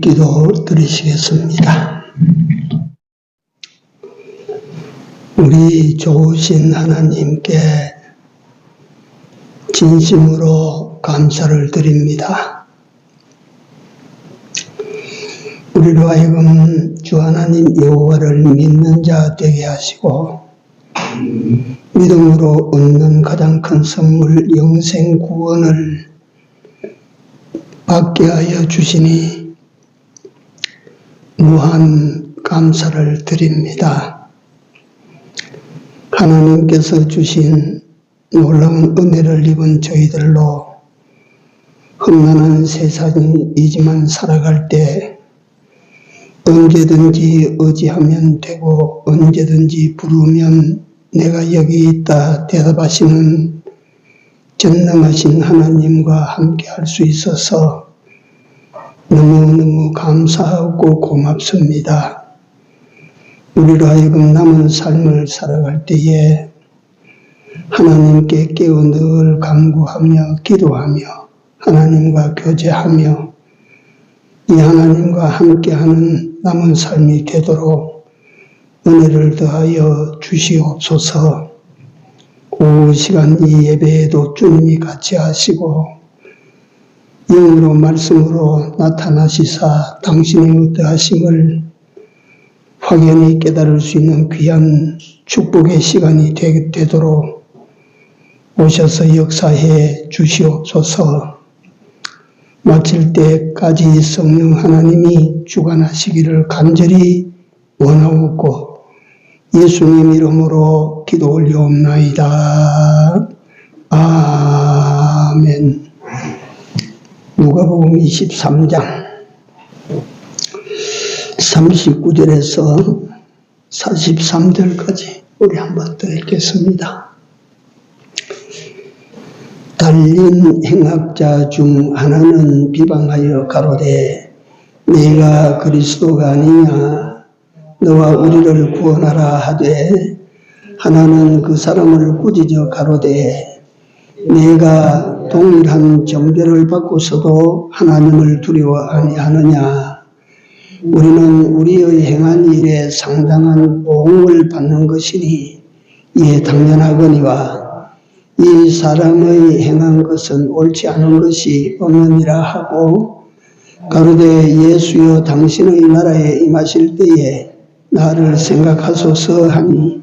기도 드리시겠습니다. 우리 좋으신 하나님께 진심으로 감사를 드립니다. 우리로 하여금 주 하나님 여호와를 믿는 자 되게 하시고 믿음으로 얻는 가장 큰 선물 영생 구원을 받게 하여 주시니 무한 감사를 드립니다. 하나님께서 주신 놀라운 은혜를 입은 저희들로 험난한 세상이지만 살아갈 때 언제든지 의지하면 되고 언제든지 부르면 내가 여기 있다 대답하시는 전능하신 하나님과 함께 할 수 있어서 너무너무 감사하고 고맙습니다. 우리로 하여금 남은 삶을 살아갈 때에 하나님께 깨어 늘 간구하며 기도하며 하나님과 교제하며 이 하나님과 함께하는 남은 삶이 되도록 은혜를 더하여 주시옵소서. 오후 시간 이 예배에도 주님이 같이 하시고 영으로 말씀으로 나타나시사 당신의 어떠하심을 확연히 깨달을 수 있는 귀한 축복의 시간이 되도록 오셔서 역사해 주시옵소서. 마칠 때까지 성령 하나님이 주관하시기를 간절히 원하옵고 예수님 이름으로 기도 올리옵나이다. 아멘. 누가복음 23장 39절에서 43절까지 우리 한번 더 읽겠습니다. 달린 행악자 중 하나는 비방하여 가로되 네가 그리스도가 아니냐 너와 우리를 구원하라 하되 하나는 그 사람을 꾸짖어 가로되 네가 동일한 정죄를 받고서도 하나님을 두려워 아니하느냐 우리는 우리의 행한 일에 상당한 보응을 받는 것이니 이에 당연하거니와 이 사람의 행한 것은 옳지 않은 것이 없느니라 하고 가로되 예수여 당신의 나라에 임하실 때에 나를 생각하소서 하니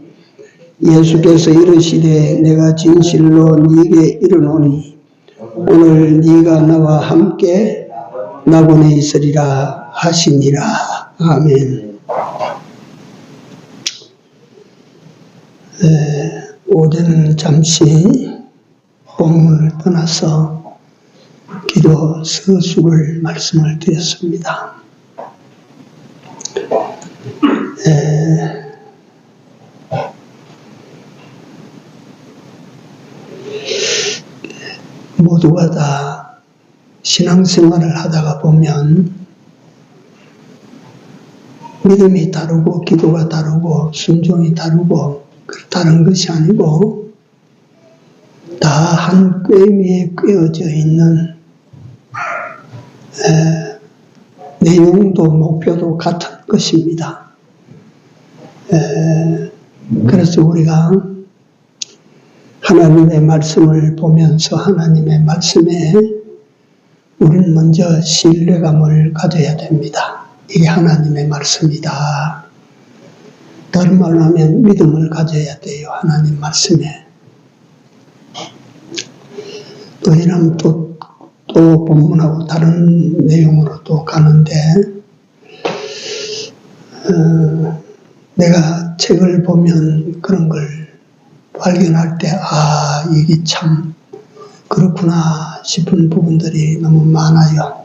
예수께서 이르시되 내가 진실로 네게 이르노니 오늘 네가 나와 함께 낙원에 있으리라 하시니라. 아멘. 오전은 잠시 본문을 떠나서 기도 서술을 말씀을 드렸습니다. 모두가 다 신앙생활을 하다가 보면 믿음이 다르고 기도가 다르고 순종이 다르고 다른 것이 아니고 다 한 꿰미에 꿰어져 있는 내용도 목표도 같은 것입니다. 그래서 우리가 하나님의 말씀을 보면서 하나님의 말씀에 우리는 먼저 신뢰감을 가져야 됩니다. 이게 하나님의 말씀이다. 다른 말로 하면 믿음을 가져야 돼요. 하나님 말씀에. 또 이런 또 본문하고 다른 내용으로 또 가는데 내가 책을 보면 그런 걸 발견할 때 이게 참 그렇구나 싶은 부분들이 너무 많아요.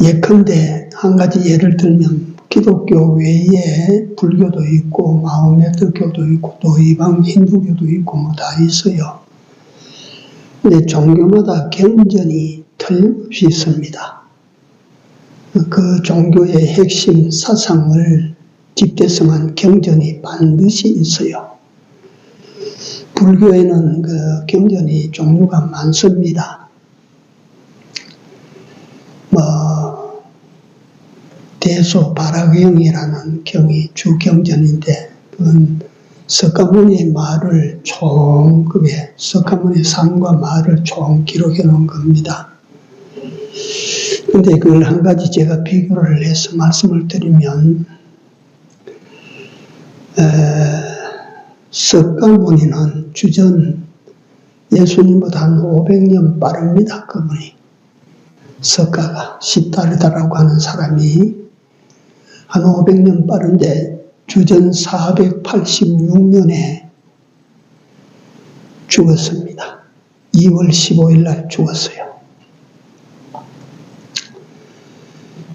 예컨대 한 가지 예를 들면 기독교 외에 불교도 있고 마호메트교도 있고 또 이방 힌두교도 있고 뭐 다 있어요. 근데 종교마다 경전이 틀림없이 있습니다. 그 종교의 핵심 사상을 집대성한 경전이 반드시 있어요. 불교에는 그 경전이 종류가 많습니다. 대소바라경이라는 경이 주경전인데 그건 석가모니의 말을 석가모니의 삶과 말을 총 기록해 놓은 겁니다. 근데 그걸 한 가지 제가 비교를 해서 말씀을 드리면, 석가모니는 주전 예수님보다 한 500년 빠릅니다. 그분이. 석가가 시다르다라고 하는 사람이 한 500년 빠른데 주전 486년에 죽었습니다. 2월 15일 날 죽었어요.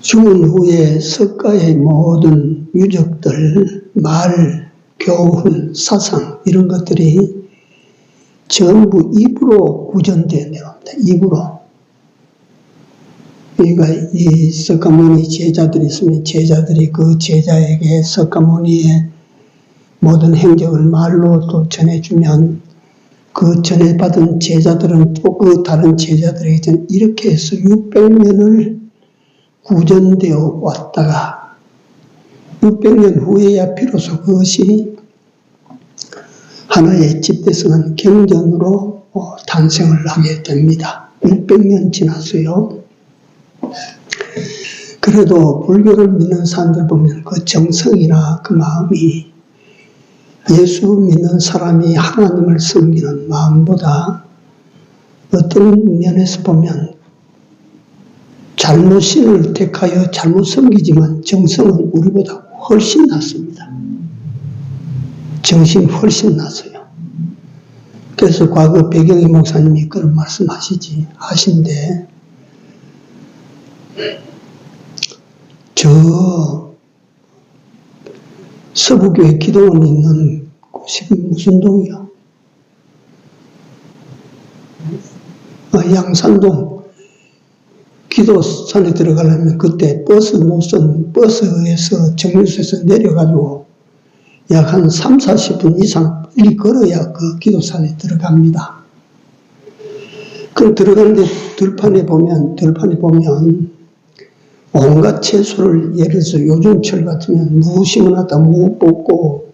죽은 후에 석가의 모든 유적들, 말, 교훈, 사상 이런 것들이 전부 입으로 구전되어 내려옵니다. 입으로. 그러니까 이 석가모니 제자들이 있으면 제자들이 그 제자에게 석가모니의 모든 행적을 말로 또 전해주면 그 전해받은 제자들은 또 그 다른 제자들에게 이렇게 해서 600년을 구전되어 왔다가 600년 후에야 비로소 그것이 하나의 집대성한 경전으로 탄생을 하게 됩니다. 600년 지났어요. 그래도 불교를 믿는 사람들 보면 그 정성이나 그 마음이 예수 믿는 사람이 하나님을 섬기는 마음보다 어떤 면에서 보면 잘못 신을 택하여 잘못 섬기지만 정성은 우리보다 훨씬 낫습니다. 정신이 훨씬 낫어요. 그래서 과거 배경희 목사님이 그런 말씀 하신데 저 서부교회 기도원 있는 곳이 무슨 동이요? 양산동 기도산에 들어가려면 그때 버스 노선, 버스에서 정류소에서 내려가지고 약 한 3, 40분 이상 빨리 걸어야 그 기도산에 들어갑니다. 그 들어가는데 들판에 보면 온갖 채소를 예를 들어서 요즘철 같으면 무 심어놨다 무 뽑고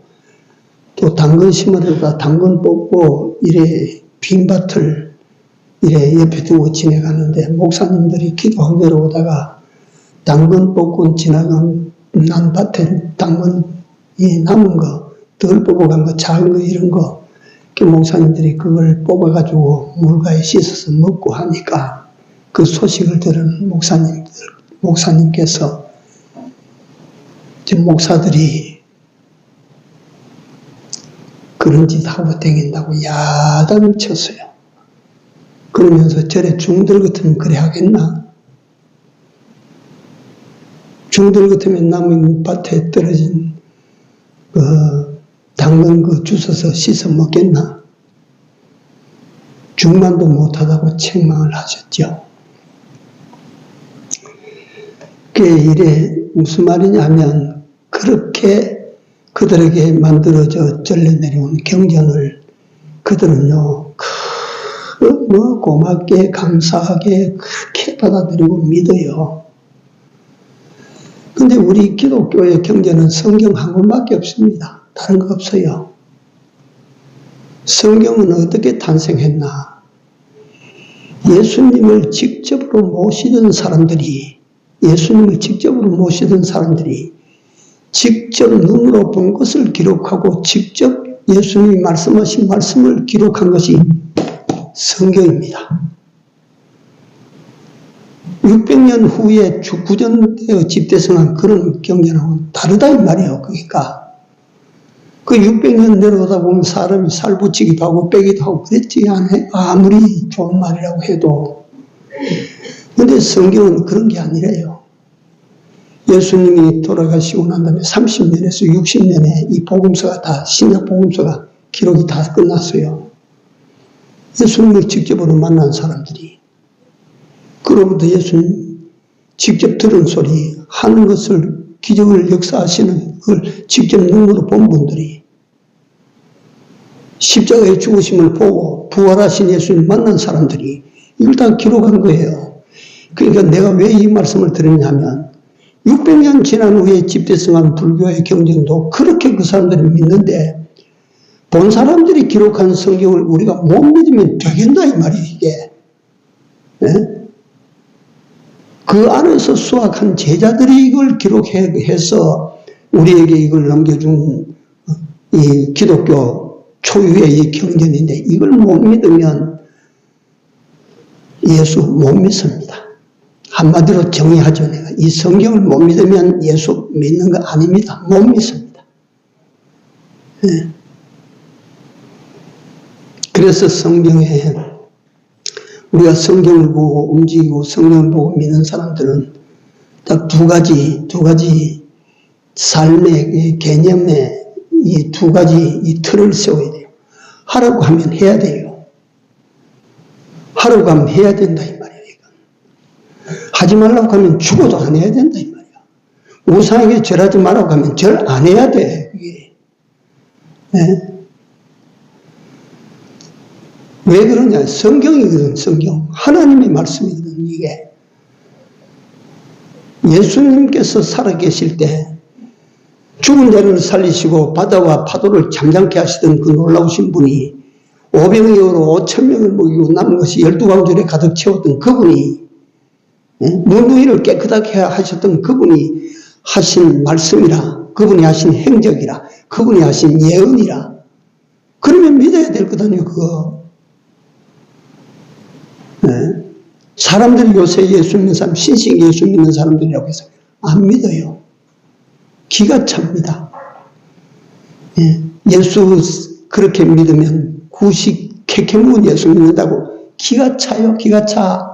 또 당근 심어놨다 당근 뽑고 이래 빈밭을 이래 옆에 두고 지나가는데 목사님들이 기도하고 내려오다가 당근 뽑고 지나간 난 밭에 당근이 남은 거 덜 뽑아간 거 작은 거 이런 거 그 목사님들이 그걸 뽑아가지고 물가에 씻어서 먹고 하니까 그 소식을 들은 목사님께서 목사들이 그런 짓 하고 다닌다고 야단을 쳤어요. 그러면서 저래 중들 같으면 그래 하겠나? 중들 같으면 남의 밭에 떨어진 당근 그 주워서 씻어 먹겠나? 중만도 못하다고 책망을 하셨죠. 그게 이래 무슨 말이냐면 그렇게 그들에게 만들어져 절려 내려온 경전을 그들은요 고맙게 감사하게 그렇게 받아들이고 믿어요. 근데 우리 기독교의 경전은 성경 한 권밖에 없습니다. 다른 거 없어요. 성경은 어떻게 탄생했나? 예수님을 직접으로 모시던 사람들이 직접 눈으로 본 것을 기록하고 직접 예수님이 말씀하신 말씀을 기록한 것이 성경입니다. 600년 후에 구전되어 집대성한 그런 경전하고는 다르다 이 말이에요. 그러니까 그 600년 내려오다 보면 사람이 살 붙이기도 하고 빼기도 하고 그랬지 않아요? 아무리 좋은 말이라고 해도. 근데 성경은 그런 게 아니래요. 예수님이 돌아가시고 난 다음에 30년에서 60년에 이 복음서가 다 신약 복음서가 기록이 다 끝났어요. 예수님을 직접으로 만난 사람들이 그로부터 예수님 직접 들은 소리 하는 것을 기적을 역사하시는 걸 직접 눈으로 본 분들이 십자가의 죽으심을 보고 부활하신 예수님을 만난 사람들이 이걸 다 기록한 거예요. 그러니까 내가 왜 이 말씀을 드리냐면 600년 지난 후에 집대성한 불교의 경전도 그렇게 그 사람들이 믿는데 본 사람들이 기록한 성경을 우리가 못 믿으면 되겠나 이 말이에요. 이게. 네? 그 안에서 수학한 제자들이 이걸 기록해서 우리에게 이걸 넘겨준 이 기독교 초유의 이 경전인데 이걸 못 믿으면 예수 못 믿습니다. 한마디로 정의하죠. 내가 이 성경을 못 믿으면 예수 믿는 거 아닙니다. 못 믿습니다. 네. 그래서 성경에 우리가 성경을 보고 움직이고 성경을 보고 믿는 사람들은 딱 두 가지 삶의 개념에 이 두 가지 이 틀을 세워야 돼요. 하라고 하면 해야 돼요. 하라고 하면 해야 된다 이 말이에요. 하지 말라고 하면 죽어도 안 해야 된다 이 말이야. 우상에게 절하지 말라고 하면 절 안 해야 돼. 이게. 네? 왜 그러냐? 성경이거든, 성경. 하나님의 말씀이거든, 이게. 예수님께서 살아계실 때 죽은 자를 살리시고 바다와 파도를 잠잠케 하시던 그 놀라우신 분이 500여로 5,000명을 먹이고 남은 것이 12광줄에 가득 채웠던 그분이 눈두이를 깨끗하게 하셨던 그분이 하신 말씀이라, 그분이 하신 행적이라, 그분이 하신 예언이라. 그러면 믿어야 될 것 아니에요, 그거. 네. 사람들이 요새 예수 믿는 사람, 신식 예수 믿는 사람들이라고 해서 안 믿어요. 기가 찹니다. 예. 예수 그렇게 믿으면 구식 캐캐 묵은 예수 믿는다고 기가 차요, 기가 차.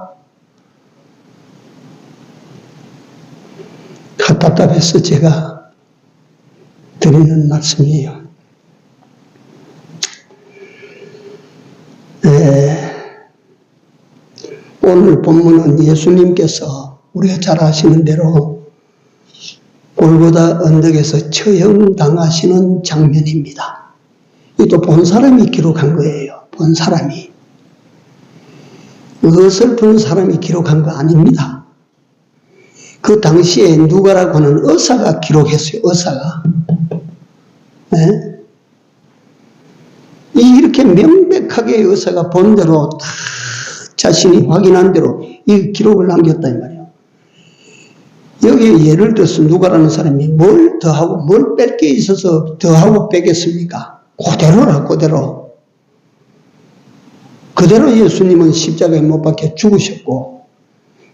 답답해서 제가 드리는 말씀이에요. 오늘 본문은 예수님께서 우리가 잘 아시는 대로 골고다 언덕에서 처형당하시는 장면입니다. 이것도 본 사람이 기록한 거예요. 본 사람이. 어설픈 사람이 기록한 거 아닙니다. 그 당시에 누가라고 하는 의사가 기록했어요. 의사가. 네? 이렇게 명백하게 의사가 본 대로 다 자신이 확인한 대로 이 기록을 남겼다 이 말이에요. 여기에 예를 들어서 누가라는 사람이 뭘 더하고 뭘 뺄 게 있어서 더하고 빼겠습니까? 그대로라 그대로. 그대로 예수님은 십자가에 못 박혀 죽으셨고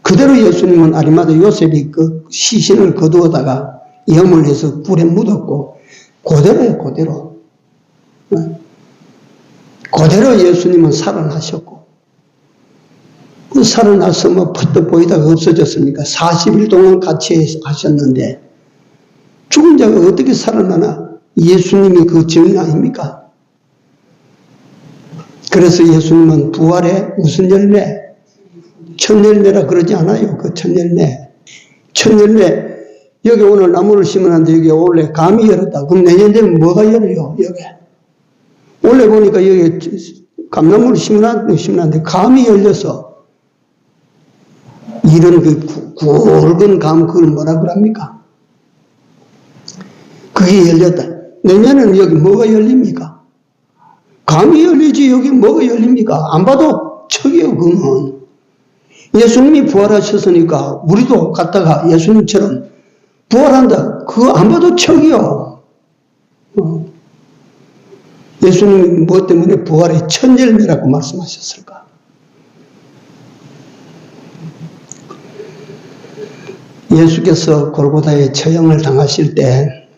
그대로 예수님은 아리마다 요셉이 그 시신을 거두어다가 염을 해서 불에 묻었고 그대로예요 그대로. 그대로 예수님은 살아나셨고 그 살아나서 뭐 퍼뜩 보이다가 없어졌습니까? 40일 동안 같이 하셨는데 죽은 자가 어떻게 살아나나? 예수님이 그 증인 아닙니까? 그래서 예수님은 부활의 무슨 열매? 첫 열매라 그러지 않아요. 그 첫 열매. 첫 열매. 여기 오늘 나무를 심었는데 여기 원래 감이 열었다. 그럼 내년 되면 뭐가 열어요? 여기. 원래 보니까 여기 감나무를 심었는데 감이 열려서 이런 그 굵은 감 그걸 뭐라 그럽니까? 그게 열렸다. 내년에는 여기 뭐가 열립니까? 감이 열리지 여기 뭐가 열립니까? 안 봐도 척이요 그건. 예수님이 부활하셨으니까 우리도 갔다가 예수님처럼 부활한다. 그거 안 봐도 척이요. 예수님이 무엇 때문에 부활의 첫 열매라고 말씀하셨을까? 예수께서 골고다에 처형을 당하실 때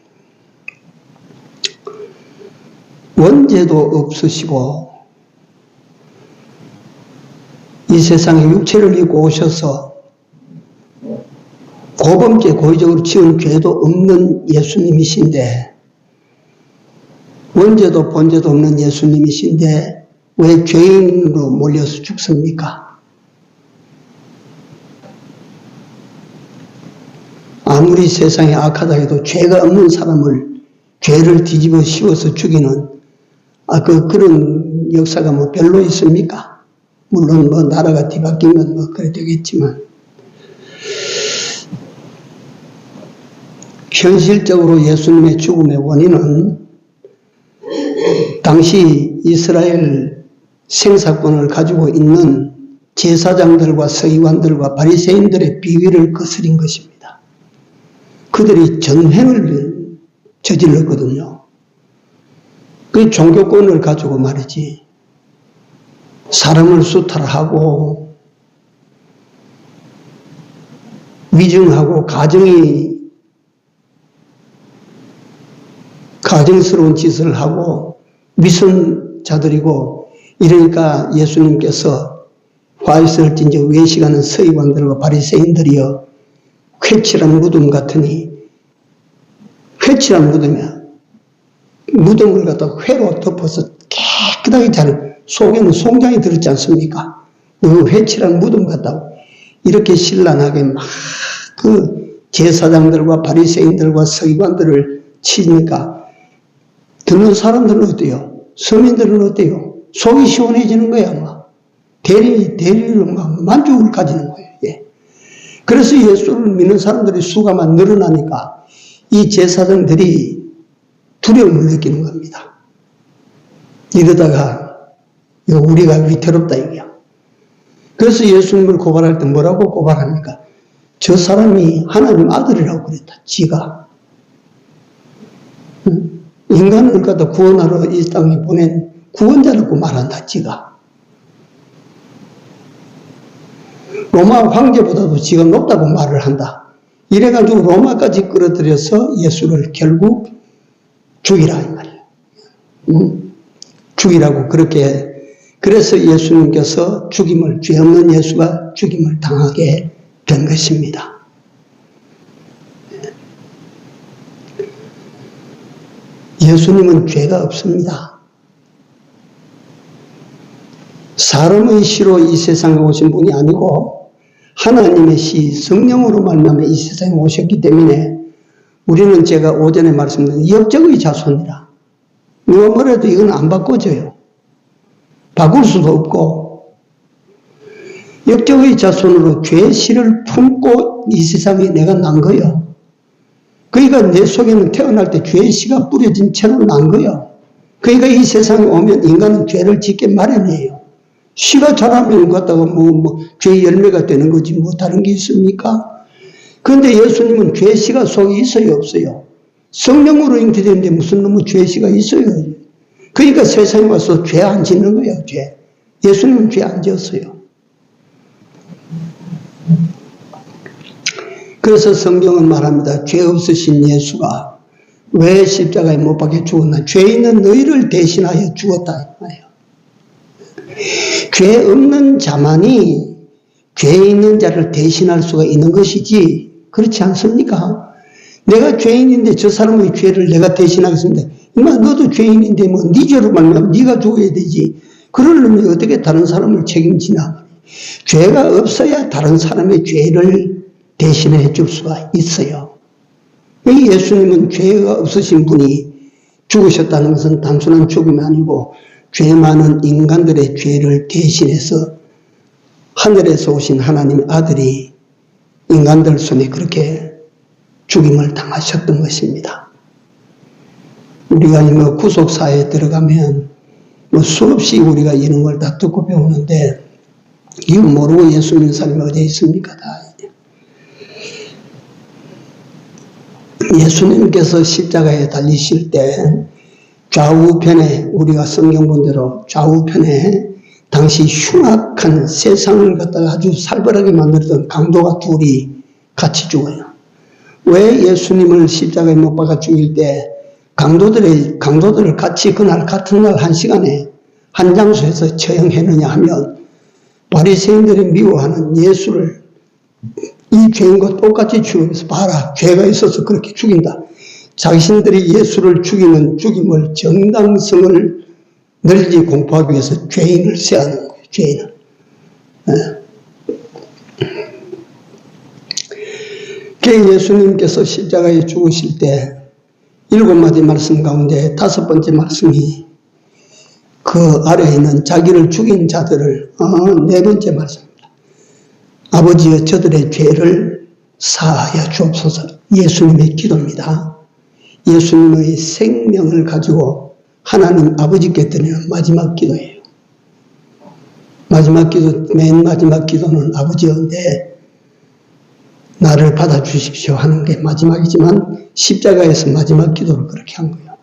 원죄도 없으시고 이 세상에 육체를 입고 오셔서 고범죄 고의적으로 지은 죄도 없는 예수님이신데 원죄도 본죄도 없는 예수님이신데 왜 죄인으로 몰려서 죽습니까? 아무리 세상에 악하다 해도 죄가 없는 사람을 죄를 뒤집어 씌워서 죽이는 그런 역사가 뭐 별로 있습니까? 물론 뭐 나라가 뒤바뀌면 뭐 그래 되겠지만 현실적으로 예수님의 죽음의 원인은 당시 이스라엘 생사권을 가지고 있는 제사장들과 서기관들과 바리새인들의 비위를 거스린 것입니다. 그들이 전횡을 저질렀거든요. 그 종교권을 가지고 말이지, 사람을 수탈하고 위증하고 가증스러운 짓을 하고 위선자들이고, 이러니까 예수님께서 화 있을진저 외식하는 서기관들과 바리새인들이여 회칠한 무덤 같으니, 회칠한 무덤이야. 무덤을 갖다 회로 덮어서 깨끗하게 잘, 속에는 송장이 들었지 않습니까? 너무 회칠한 무덤 같다고. 이렇게 신랄하게 막 그 제사장들과 바리새인들과 서기관들을 치니까 듣는 사람들은 어때요? 서민들은 어때요? 속이 시원해지는 거야, 막. 대리로 막 만족을 가지는 거예요. 예. 그래서 예수를 믿는 사람들의 수가 막 늘어나니까 이 제사장들이 두려움을 느끼는 겁니다. 이러다가 우리가 위태롭다 이거야. 그래서 예수님을 고발할 때 뭐라고 고발합니까? 저 사람이 하나님 아들이라고 그랬다. 지가. 인간을 갖다 구원하러 이 땅에 보낸 구원자라고 말한다. 지가. 로마 황제보다도 지가 높다고 말을 한다. 이래가지고 로마까지 끌어들여서 예수를 결국 죽이라 이 말이에요. 죽이라고 그렇게. 그래서 예수님께서 죄 없는 예수가 죽임을 당하게 된 것입니다. 예수님은 죄가 없습니다. 사람의 시로 이 세상에 오신 분이 아니고 하나님의 시 성령으로 말미암아 이 세상에 오셨기 때문에 우리는 제가 오전에 말씀드린 역적의 자손이라. 누가 뭐래도 이건 안 바꿔져요. 바꿀 수도 없고, 역적의 자손으로 죄의 씨를 품고 이 세상에 내가 난 거예요. 그러니까 내 속에는 태어날 때 죄의 씨가 뿌려진 채로 난 거예요. 그러니까 이 세상에 오면 인간은 죄를 짓게 마련이에요. 씨가 자라면 갖다가 죄의 열매가 되는 거지 뭐 다른 게 있습니까? 그런데 예수님은 죄의 씨가 속에 있어요, 없어요? 성령으로 잉태되는데 무슨 놈의 죄의 씨가 있어요? 그러니까 세상에 와서 죄 안 짓는 거예요, 죄. 예수님은 죄 안 지었어요. 그래서 성경은 말합니다. 죄 없으신 예수가 왜 십자가에 못 박혀 죽었나? 죄 있는 너희를 대신하여 죽었다. 죄 없는 자만이 죄 있는 자를 대신할 수가 있는 것이지, 그렇지 않습니까? 내가 죄인인데 저 사람의 죄를 내가 대신하겠습니다. 인마 너도 죄인인데 뭐 네 죄로 말하면 네가 죽어야 되지. 그러려면 어떻게 다른 사람을 책임지나? 죄가 없어야 다른 사람의 죄를 대신해 줄 수가 있어요. 예수님은 죄가 없으신 분이 죽으셨다는 것은 단순한 죽음이 아니고 죄 많은 인간들의 죄를 대신해서 하늘에서 오신 하나님의 아들이 인간들 손에 그렇게 죽임을 당하셨던 것입니다. 우리가 뭐 구속사에 들어가면 뭐 수없이 우리가 이런 걸 다 듣고 배우는데 이거 모르고 예수 믿는 사람이 어디 있습니까? 다. 예수님께서 십자가에 달리실 때 좌우편에, 우리가 성경 본대로 좌우편에 당시 흉악한 세상을 갖다가 아주 살벌하게 만들던 강도가 둘이 같이 죽어요. 왜 예수님을 십자가에 못 박아 죽일 때 강도들을 같이 그날 같은 날 한 시간에 한 장소에서 처형했느냐 하면 바리새인들이 미워하는 예수를 이 죄인과 똑같이 죽여서 봐라, 죄가 있어서 그렇게 죽인다. 자신들이 예수를 죽이는 죽임을 정당성을 널리 공포하기 위해서 죄인을 세하는 거예요. 죄인을. 예수님께서 십자가에 죽으실 때 7마디 말씀 가운데 5번째 말씀이 그 아래에 있는 자기를 죽인 자들을 4번째 말씀입니다. 아버지여 저들의 죄를 사하여 주옵소서. 예수님의 기도입니다. 예수님의 생명을 가지고 하나님 아버지께 드리는 마지막 기도예요. 마지막 기도, 맨 마지막 기도는 아버지여 내 나를 받아주십시오 하는 게 마지막이지만 십자가에서 마지막 기도를 그렇게 한 거예요.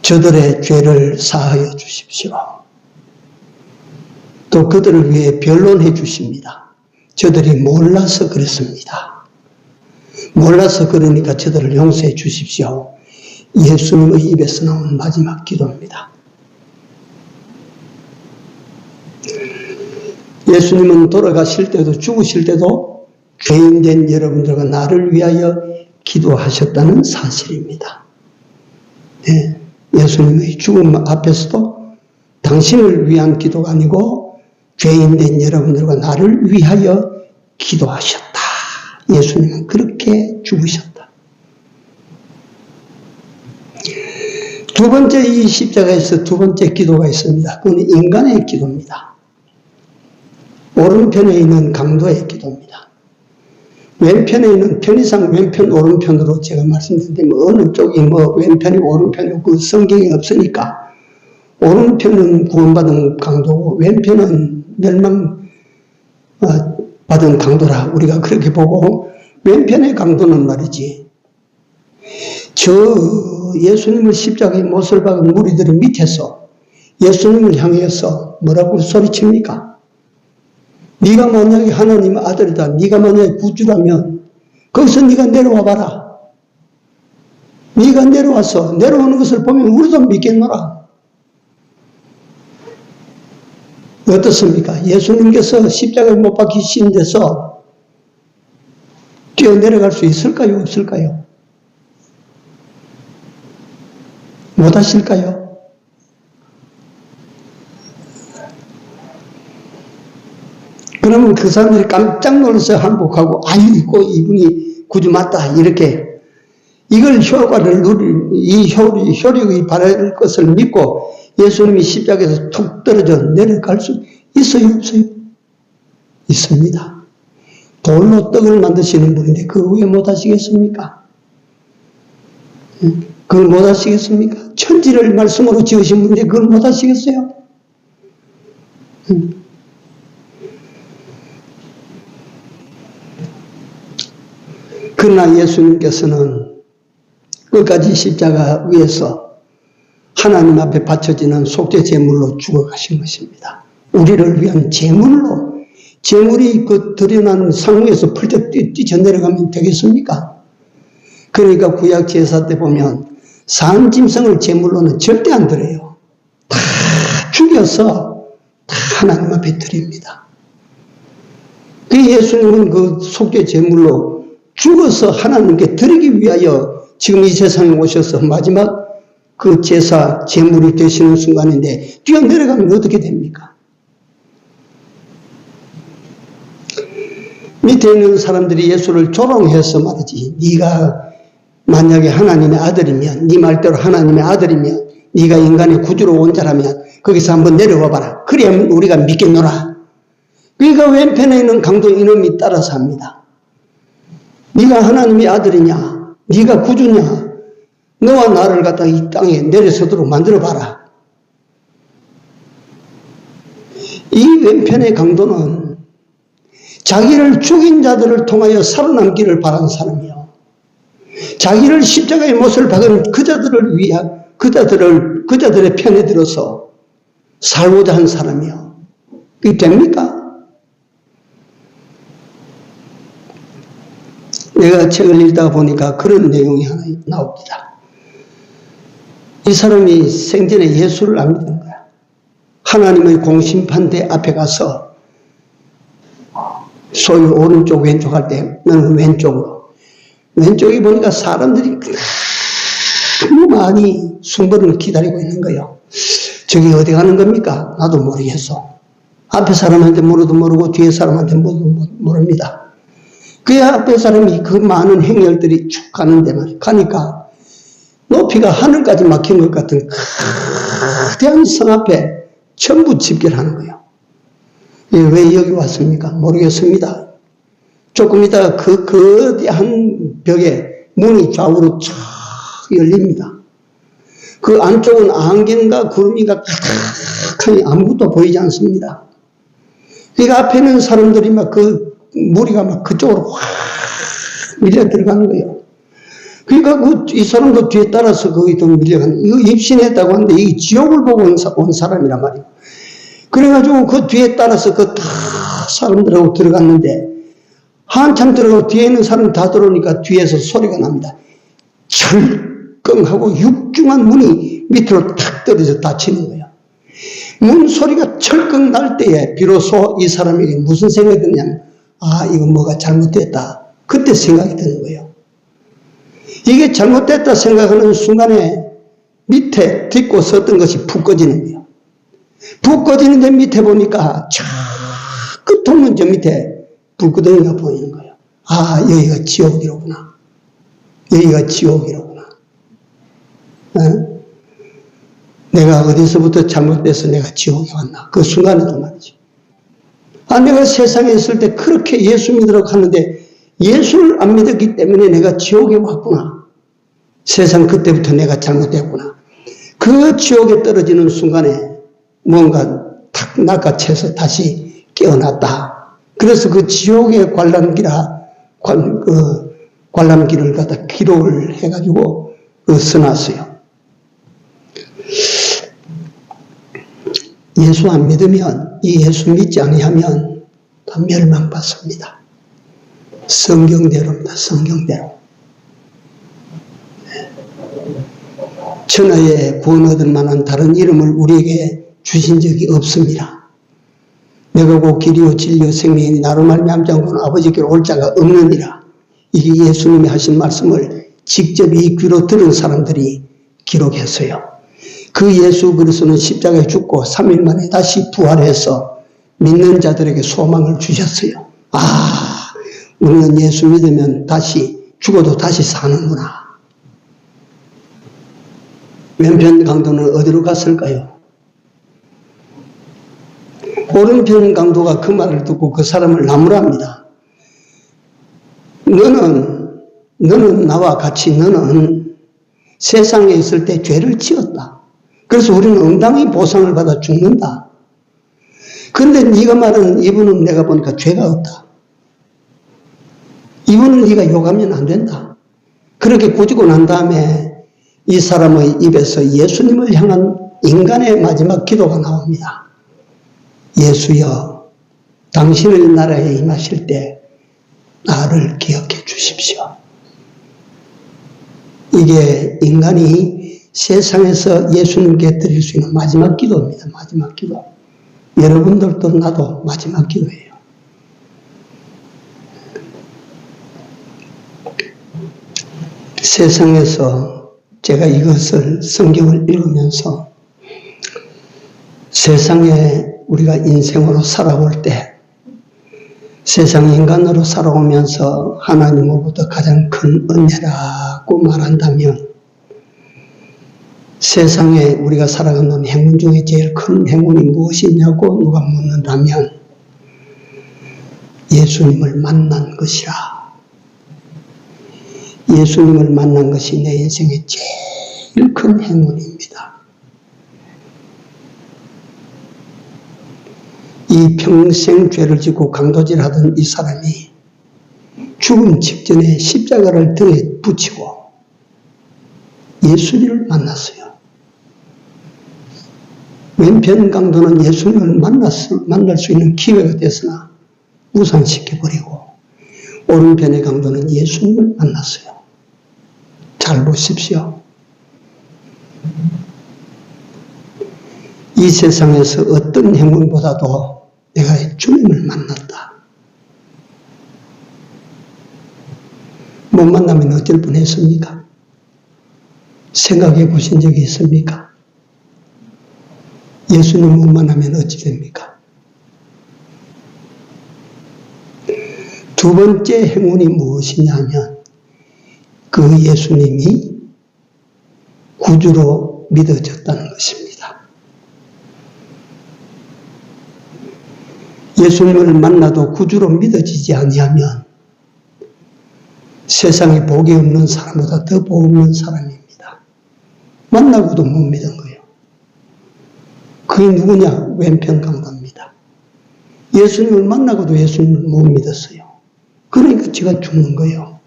저들의 죄를 사하여 주십시오. 또 그들을 위해 변론해 주십니다. 저들이 몰라서 그랬습니다. 몰라서 그러니까 저들을 용서해 주십시오. 예수님의 입에서 나온 마지막 기도입니다. 예수님은 돌아가실 때도 죽으실 때도 죄인된 여러분들과 나를 위하여 기도하셨다는 사실입니다. 네, 예수님의 죽음 앞에서도 당신을 위한 기도가 아니고 죄인된 여러분들과 나를 위하여 기도하셨다. 예수님은 그렇게 죽으셨다. 두 번째 이 십자가에서 두 번째 기도가 있습니다. 그건 인간의 기도입니다. 오른편에 있는 강도의 기도입니다. 왼편에 있는 편의상 왼편 오른편으로 제가 말씀드렸는데 어느 쪽이 왼편이 오른편이고 그 성경이 없으니까 오른편은 구원받은 강도고 왼편은 멸망 받은 강도라 우리가 그렇게 보고 왼편의 강도는 말이지 저 예수님을 십자가에 못을 박은 무리들이 밑에서 예수님을 향해서 뭐라고 소리칩니까? 네가 만약에 하나님의 아들이다. 네가 만약에 구주라면 거기서 네가 내려와 봐라. 네가 내려와서 내려오는 것을 보면 우리도 믿겠노라. 어떻습니까? 예수님께서 십자가에 못 박히신 데서 뛰어내려갈 수 있을까요? 없을까요? 못하실까요? 그러면 그 사람들이 깜짝 놀라서 한복하고 아이고 이분이 구주 맞다 이렇게 이걸 효과를 이 효력이 발할 것을 믿고 예수님이 십자가에서 툭 떨어져 내려갈 수 있어요? 없어요? 있습니다. 돌로 떡을 만드시는 분인데 그거 왜 못하시겠습니까? 그걸 못하시겠습니까? 천지를 말씀으로 지으신 분인데 그걸 못하시겠어요? 그러나 예수님께서는 끝까지 십자가 위에서 하나님 앞에 바쳐지는 속죄 제물로 죽어가신 것입니다. 우리를 위한 제물로, 제물이 그 드러난 상무에서 펄쩍 뛰쳐내려가면 되겠습니까? 그러니까 구약 제사 때 보면 산짐승을 제물로는 절대 안 드려요. 다 죽여서 다 하나님 앞에 드립니다. 그 예수님은 그 속죄 제물로 죽어서 하나님께 드리기 위하여 지금 이 세상에 오셔서 마지막 그 제사, 제물이 되시는 순간인데 뛰어내려가면 어떻게 됩니까? 밑에 있는 사람들이 예수를 조롱해서 말이지 네가 만약에 하나님의 아들이면 네 말대로 하나님의 아들이면 네가 인간의 구주로 온 자라면 거기서 한번 내려와 봐라. 그래야 우리가 믿겠노라. 그러니까 왼편에 있는 강도 이놈이 따라서 합니다. 네가 하나님의 아들이냐? 네가 구주냐? 너와 나를 갖다 이 땅에 내려서도록 만들어봐라. 이 왼편의 강도는 자기를 죽인 자들을 통하여 살아남기를 바란 사람이요. 자기를 십자가의 못을 박은 그자들을 위한 그자들의 편에 들어서 살고자 한 사람이요. 그게 됩니까? 내가 책을 읽다가 보니까 그런 내용이 하나 나옵니다. 이 사람이 생전에 예수를 안 믿은 거야. 하나님의 공심판대 앞에 가서 소위 오른쪽 왼쪽 할 때 너는 왼쪽으로. 왼쪽에 보니까 사람들이 너무 많이 숭배를 기다리고 있는 거예요. 저기 어디 가는 겁니까? 나도 모르겠어. 앞에 사람한테 물어도 모르고 뒤에 사람한테 물어도 모릅니다. 그 앞에 사람이 그 많은 행렬들이 쭉 가는데 말이야. 가니까 높이가 하늘까지 막힌 것 같은 거대한 성 앞에 전부 집결하는 거예요. 왜 여기 왔습니까? 모르겠습니다. 조금 이따 그 거대한 벽에 문이 좌우로 쫙 열립니다. 그 안쪽은 안개가 구름이가 가득하니 아무것도 보이지 않습니다. 그 앞에는 사람들이 막 그 무리가 막 그쪽으로 확 밀려 들어가는 거예요. 그러니까 이 사람도 뒤에 따라서 거기도 밀려가는, 이거 입신했다고 하는데 이게 지옥을 보고 온 사람이란 말이에요. 그래가지고 그 뒤에 따라서 그 다 사람들하고 들어갔는데, 한참 들어가고 뒤에 있는 사람 다 들어오니까 뒤에서 소리가 납니다. 철컹하고 육중한 문이 밑으로 탁 떨어져 닫히는 거예요. 문 소리가 철컹 날 때에 비로소 이 사람에게 무슨 생각이 드냐면, 아, 이거 뭐가 잘못됐다. 그때 생각이 드는 거예요. 이게 잘못됐다 생각하는 순간에 밑에 딛고 섰던 것이 푹 꺼지는 거예요. 푹 꺼지는데 밑에 보니까 저 끝없는 저 밑에 불구덩이가 보이는 거예요. 아, 여기가 지옥이로구나. 여기가 지옥이로구나. 내가 어디서부터 잘못돼서 내가 지옥에 왔나. 그 순간에도 말이지. 아, 내가 세상에 있을 때 그렇게 예수 믿으라고 하는데 예수를 안 믿었기 때문에 내가 지옥에 왔구나. 세상 그때부터 내가 잘못됐구나. 그 지옥에 떨어지는 순간에 뭔가 탁 낚아채서 다시 깨어났다. 그래서 그 지옥의 관람길을 갖다 기록을 해가지고 써놨어요. 예수 안 믿으면, 이 예수 믿지 아니하면 다 멸망받습니다. 성경대로입니다. 성경대로. 천하에 구원 얻을 만한 다른 이름을 우리에게 주신 적이 없습니다. 내가 곧 길이요 진리요 생명이니 나로 말미암지 않고는 아버지께로 올 자가 없느니라. 이게 예수님이 하신 말씀을 직접 이 귀로 들은 사람들이 기록했어요. 그 예수 그리스도는 십자가에 죽고 3일 만에 다시 부활해서 믿는 자들에게 소망을 주셨어요. 아, 우리는 예수 믿으면 다시 죽어도 다시 사는구나. 왼편 강도는 어디로 갔을까요? 오른편 강도가 그 말을 듣고 그 사람을 나무랍니다. 너는 나와 같이 너는 세상에 있을 때 죄를 지었다. 그래서 우리는 응당히 보상을 받아 죽는다. 그런데 네가 말하는 이분은 내가 보니까 죄가 없다. 이분은 네가 욕하면 안 된다. 그렇게 꾸짖고 난 다음에 이 사람의 입에서 예수님을 향한 인간의 마지막 기도가 나옵니다. 예수여, 당신의 나라에 임하실 때 나를 기억해 주십시오. 이게 인간이 세상에서 예수님께 드릴 수 있는 마지막 기도입니다. 마지막 기도. 여러분들도 나도 마지막 기도예요. 세상에서 제가 이것을 성경을 읽으면서 세상에 우리가 인생으로 살아올 때 세상 인간으로 살아오면서 하나님으로부터 가장 큰 은혜라고 말한다면 세상에 우리가 살아가는 행운 중에 제일 큰 행운이 무엇이냐고 누가 묻는다면 예수님을 만난 것이라. 예수님을 만난 것이 내 인생의 제일 큰 행운입니다. 이 평생 죄를 짓고 강도질하던 이 사람이 죽음 직전에 십자가를 등에 붙이고 예수님을 만났어요. 왼편 강도는 예수님을 만날 수 있는 기회가 됐으나 무산시켜버리고 오른편의 강도는 예수님을 만났어요. 잘 보십시오. 이 세상에서 어떤 행운보다도 내가 주님을 만났다. 못 만나면 어쩔 뻔했습니까? 생각해 보신 적이 있습니까? 예수님 못 만나면 어찌 됩니까? 두 번째 행운이 무엇이냐면 그 예수님이 구주로 믿어졌다는 것입니다. 예수님을 만나도 구주로 믿어지지 아니하면 세상에 복이 없는 사람보다 더 복 없는 사람입니다. 만나고도 못 믿은 거예요. 그게 누구냐? 왼편 강도입니다. 예수님을 만나고도 예수님을 못 믿었어요. 그러니까 제가 죽는 거예요.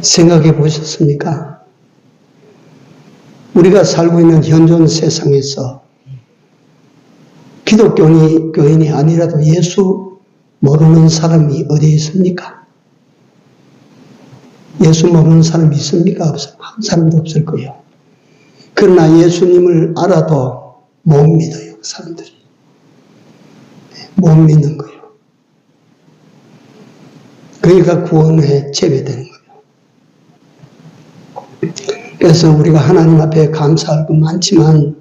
생각해 보셨습니까? 우리가 살고 있는 현존 세상에서 기독교인이 아니라도 예수 모르는 사람이 어디에 있습니까? 예수 모르는 사람이 있습니까? 없어요. 한 사람도 없을 거예요. 그러나 예수님을 알아도 못 믿어요. 사람들이. 못 믿는 거예요. 그러니까 구원에 제외되는 거예요. 그래서 우리가 하나님 앞에 감사할 것 많지만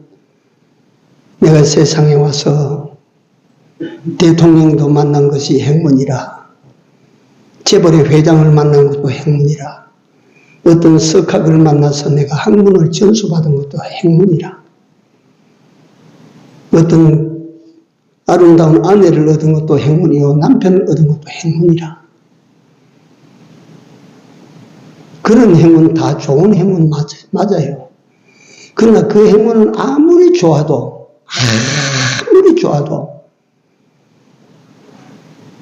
내가 세상에 와서 대통령도 만난 것이 행운이라, 재벌의 회장을 만난 것도 행운이라, 어떤 석학을 만나서 내가 학문을 전수받은 것도 행운이라, 어떤 아름다운 아내를 얻은 것도 행운이요, 남편을 얻은 것도 행운이라. 그런 행운 다 좋은 행운 맞아요. 그러나 그 행운은 아무리 좋아도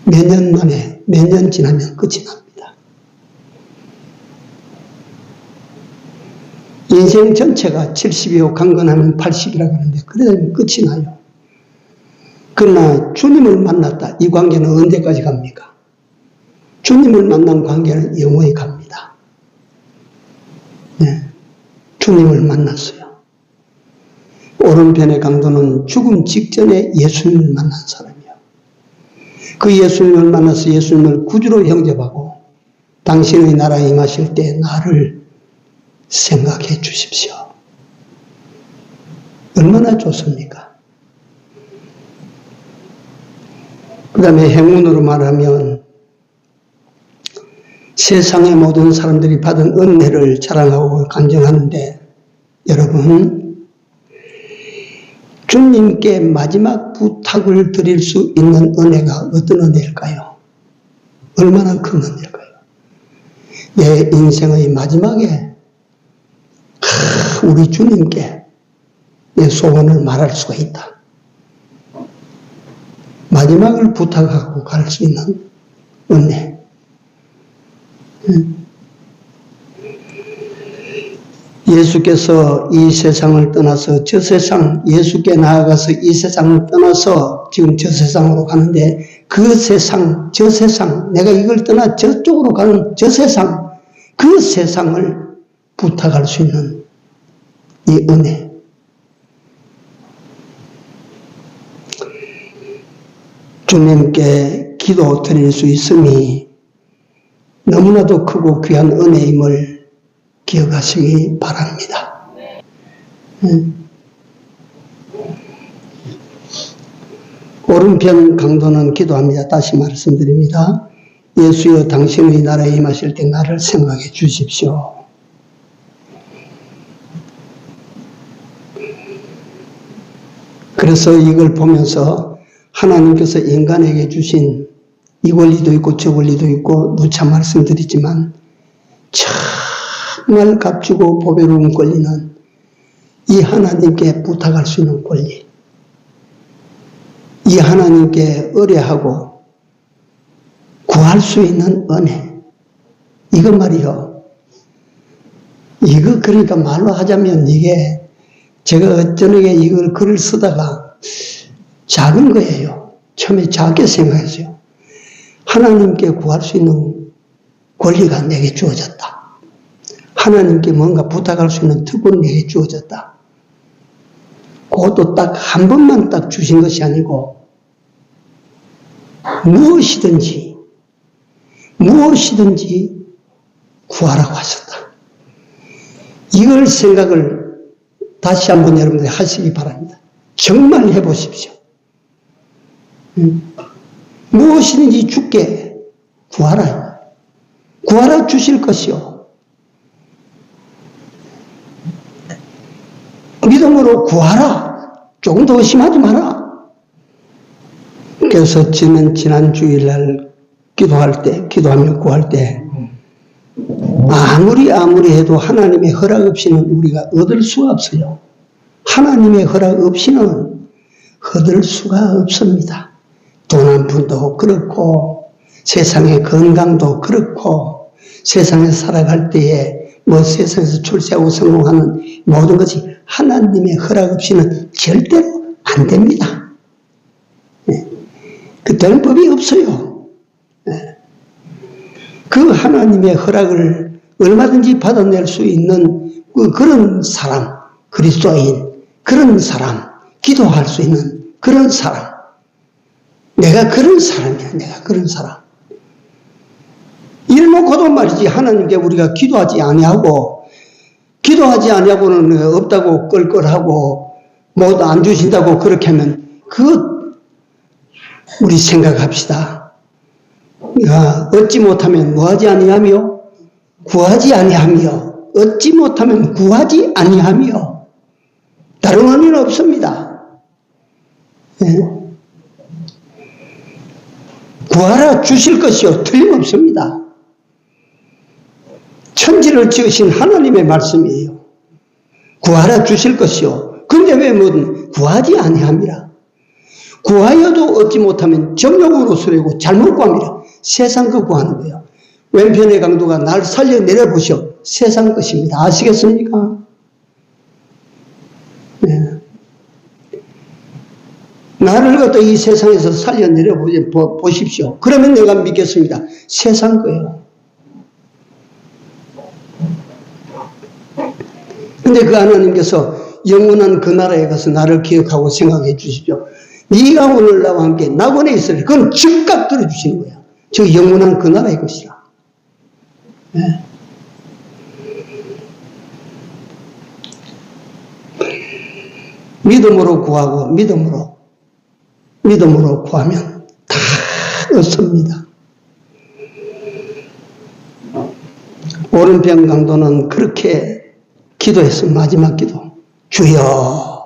몇 년 만에, 몇 년 지나면 끝이 납니다. 인생 전체가 70이요, 강건하면 80이라고 하는데, 그러면 끝이 나요. 그러나 주님을 만났다. 이 관계는 언제까지 갑니까? 주님을 만난 관계는 영원히 갑니다. 네. 주님을 만났어요. 오른편의 강도는 죽음 직전에 예수님을 만난 사람이에요. 그 예수님을 만나서 예수님을 구주로 영접하고 당신의 나라에 임하실 때 나를 생각해 주십시오. 얼마나 좋습니까? 그 다음에 행운으로 말하면 세상의 모든 사람들이 받은 은혜를 자랑하고 간증하는데, 여러분, 주님께 마지막 부탁을 드릴 수 있는 은혜가 어떤 은혜일까요? 얼마나 큰 은혜일까요? 내 인생의 마지막에 우리 주님께 내 소원을 말할 수가 있다. 마지막을 부탁하고 갈 수 있는 은혜. 예수께서 이 세상을 떠나서 저 세상, 예수께 나아가서 이 세상을 떠나서 지금 저 세상으로 가는데, 그 세상, 저 세상, 내가 이걸 떠나 저쪽으로 가는 저 세상, 그 세상을 부탁할 수 있는 이 은혜. 주님께 기도 드릴 수 있음이 너무나도 크고 귀한 은혜임을 기억하시기 바랍니다. 오른편 강도는 기도합니다. 다시 말씀드립니다. 예수여, 당신의 나라에 임하실 때 나를 생각해 주십시오. 그래서 이걸 보면서 하나님께서 인간에게 주신 이 권리도 있고 저 권리도 있고 누차 말씀드리지만 정말 값지고 보배로운 권리는 이 하나님께 부탁할 수 있는 권리, 이 하나님께 의뢰하고 구할 수 있는 은혜. 이거 말이요. 이거 그러니까 말로 하자면 이게 제가 저녁에 이걸 글을 쓰다가 작은 거예요. 처음에 작게 생각했어요. 하나님께 구할 수 있는 권리가 내게 주어졌다. 하나님께 뭔가 부탁할 수 있는 특권이 내게 주어졌다. 그것도 딱 한 번만 딱 주신 것이 아니고 무엇이든지 구하라고 하셨다. 이걸 생각을 다시 한번 여러분들이 하시기 바랍니다. 정말 해보십시오. 무엇이든지 주께 구하라. 구하라 주실 것이요. 믿음으로 구하라. 조금 더 의심하지 마라. 그래서 저는 지난 주일날 기도하며 구할 때, 아무리 해도 하나님의 허락 없이는 우리가 얻을 수가 없어요. 하나님의 허락 없이는 얻을 수가 없습니다. 돈 한 푼도 그렇고, 세상의 건강도 그렇고, 세상에 살아갈 때에 세상에서 출세하고 성공하는 모든 것이 하나님의 허락 없이는 절대로 안 됩니다. 그 되는 법이 없어요. 그 하나님의 허락을 얼마든지 받아낼 수 있는 그런 사람, 그리스도인, 그런 사람, 기도할 수 있는 그런 사람. 내가 그런 사람이야, 내가 그런 사람. 이래놓고도 말이지, 하나님께 우리가 기도하지 아니하고는 없다고 껄껄하고, 뭐 안 주신다고 그렇게 하면, 우리 생각합시다. 얻지 못하면 뭐하지 아니하며? 구하지 아니하며. 얻지 못하면 구하지 아니하며. 다른 의미는 없습니다. 구하라 주실 것이요 틀림없습니다. 천지를 지으신 하나님의 말씀이에요. 구하라 주실 것이요. 근데 왜 구하지 아니함이라. 구하여도 얻지 못하면 정욕으로 쓰려고 잘못 구합니다. 세상 거 구하는 거예요. 왼편의 강도가 날 살려 내려보시오. 세상 것입니다. 아시겠습니까? 네. 나를 갖다 이 세상에서 살려 내려보십시오. 그러면 내가 믿겠습니다. 세상 거예요. 근데 그 하나님께서 영원한 그 나라에 가서 나를 기억하고 생각해 주십시오. 네가 오늘 나와 함께 낙원에 있으리. 그건 즉각 들어주시는 거야. 저 영원한 그 나라의 것이라. 네. 믿음으로 구하고 믿음으로 구하면 다 얻습니다. 오른편 강도는 그렇게 기도했어. 마지막 기도. 주여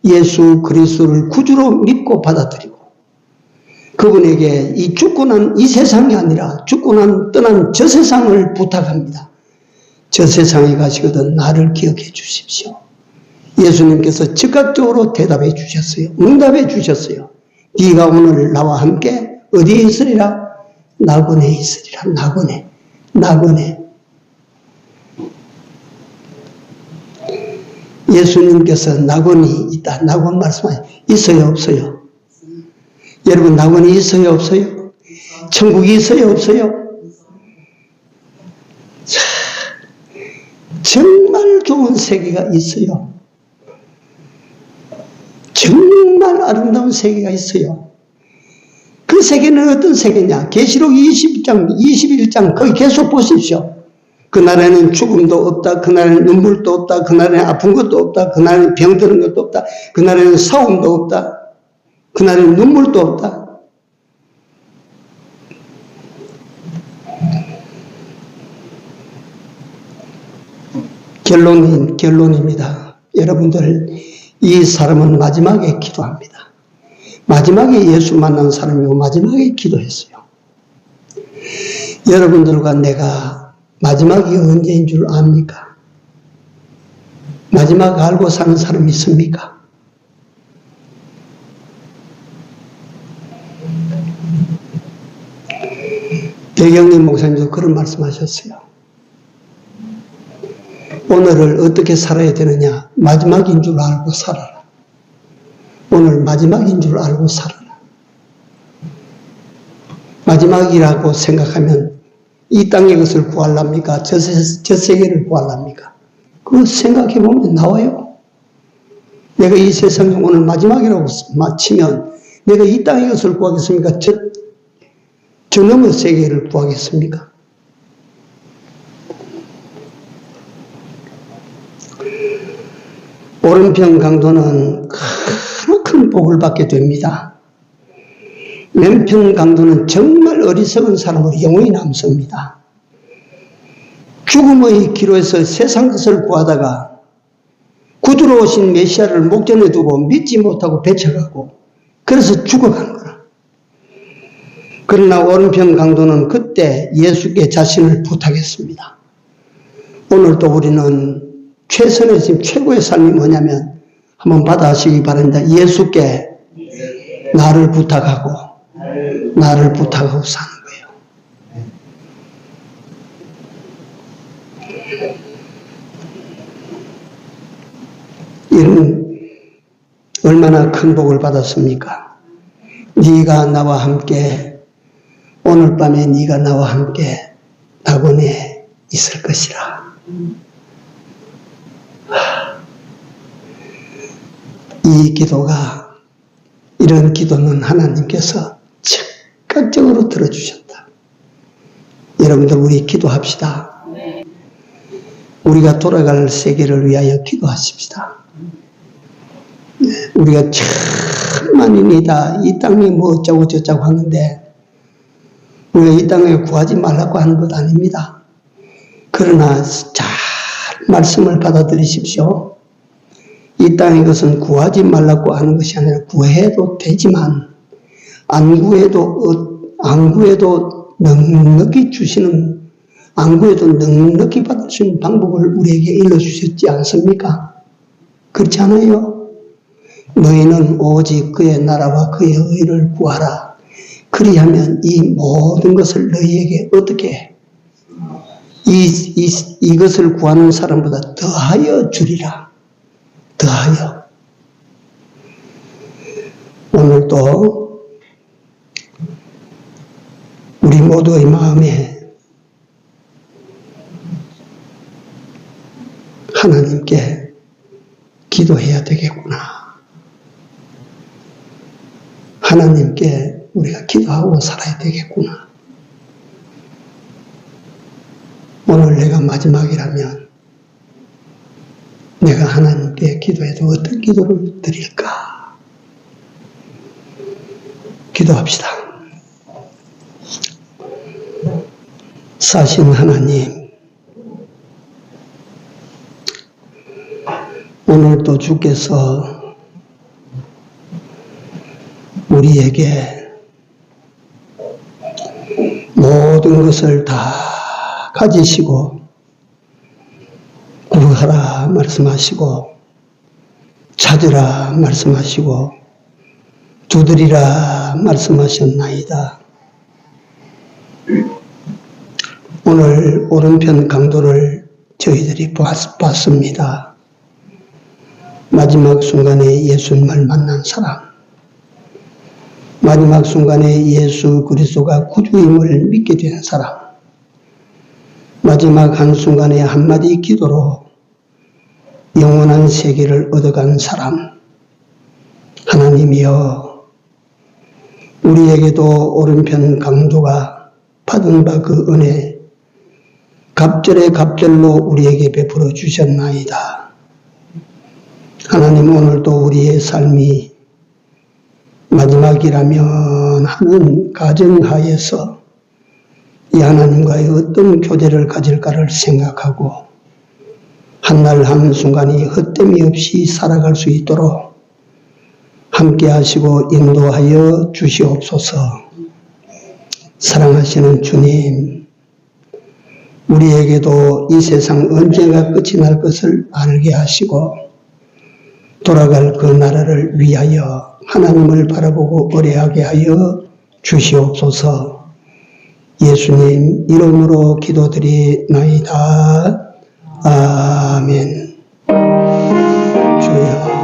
예수 그리스도를 구주로 믿고 받아들이고 그분에게 이 죽고 난 이 세상이 아니라 죽고 난 떠난 저 세상을 부탁합니다. 저 세상에 가시거든 나를 기억해 주십시오. 예수님께서 즉각적으로 대답해 주셨어요. 응답해 주셨어요. 네가 오늘 나와 함께 어디에 있으리라? 낙원에 있으리라. 낙원에. 예수님께서 낙원이 있다. 낙원 말씀하세요. 있어요, 없어요? 여러분, 낙원이 있어요, 없어요? 천국이 있어요, 없어요? 자, 정말 좋은 세계가 있어요. 정말 아름다운 세계가 있어요. 그 세계는 어떤 세계냐? 계시록 21장 거기 계속 보십시오. 그날에는 죽음도 없다. 그날에는 눈물도 없다. 그날에는 아픈 것도 없다. 그날에는 병드는 것도 없다. 그날에는 싸움도 없다. 그날에는 눈물도 없다. 결론입니다. 여러분들, 이 사람은 마지막에 기도합니다. 마지막에 예수 만난 사람이고 마지막에 기도했어요. 여러분들과 내가 마지막이 언제인 줄 압니까? 마지막 알고 사는 사람 있습니까? 배경림 목사님도 그런 말씀하셨어요. 오늘을 어떻게 살아야 되느냐? 마지막인 줄 알고 살아라. 오늘 마지막인 줄 알고 살아라. 마지막이라고 생각하면 이 땅의 것을 구하랍니까? 저 세계를 구하랍니까? 그거 생각해보면 나와요. 내가 이 세상이 오늘 마지막이라고 마치면 내가 이 땅의 것을 구하겠습니까? 저 너머 세계를 구하겠습니까? 오른편 강도는 큰 복을 받게 됩니다. 왼편 강도는 정말 어리석은 사람으로 영원히 남습니다. 죽음의 기로에서 세상 것을 구하다가 구주로 오신 메시아를 목전에 두고 믿지 못하고 배척하고 그래서 죽어간 거라. 그러나 오른편 강도는 그때 예수께 자신을 부탁했습니다. 오늘도 우리는 최선의 지금 최고의 삶이 뭐냐면 한번 받아하시기 바랍니다. 예수께 나를 부탁하고 사는 거예요. 이런 얼마나 큰 복을 받았습니까? 네가 나와 함께 오늘 밤에 네가 나와 함께 낙원에 있을 것이라. 이 기도가, 이런 기도는 하나님께서 즉각적으로 들어주셨다. 여러분들 우리 기도합시다. 우리가 돌아갈 세계를 위하여 기도하십시다. 우리가 천만인이다. 이 땅이 뭐 어쩌고 저쩌고 하는데 우리가 이 땅에 구하지 말라고 하는 것 아닙니다. 그러나 잘 말씀을 받아들이십시오. 이 땅의 것은 구하지 말라고 하는 것이 아니라 구해도 되지만 안 구해도 넉넉히 주시는, 안 구해도 넉넉히 받을 수 있는 방법을 우리에게 일러주셨지 않습니까? 그렇지 않아요? 너희는 오직 그의 나라와 그의 의를 구하라. 그리하면 이 모든 것을 너희에게 어떻게 해? 이것을 구하는 사람보다 더하여 주리라. 더하여. 오늘도 우리 모두의 마음에 하나님께 기도해야 되겠구나. 하나님께 우리가 기도하고 살아야 되겠구나. 오늘 내가 마지막이라면 내가 하나님께 기도해도 어떤 기도를 드릴까? 기도합시다. 사신 하나님, 오늘도 주께서 우리에게 모든 것을 다 가지시고 구하라 말씀하시고 찾으라 말씀하시고 두드리라 말씀하셨나이다. 오늘 오른편 강도를 저희들이 봤습니다. 마지막 순간에 예수님을 만난 사람, 마지막 순간에 예수 그리스도가 구주임을 믿게 된 사람, 마지막 한순간에 한마디 기도로 영원한 세계를 얻어간 사람, 하나님이여 우리에게도 오른편 강도가 받은 바 그 은혜 갑절에 갑절로 우리에게 베풀어 주셨나이다. 하나님 오늘도 우리의 삶이 마지막이라면 하는 가정하에서 이 하나님과의 어떤 교제를 가질까를 생각하고 한날 한순간이 헛됨이 없이 살아갈 수 있도록 함께 하시고 인도하여 주시옵소서. 사랑하시는 주님, 우리에게도 이 세상 언젠가 끝이 날 것을 알게 하시고 돌아갈 그 나라를 위하여 하나님을 바라보고 의뢰하게 하여 주시옵소서. 예수님 이름으로 기도드리나이다. 아멘. 주여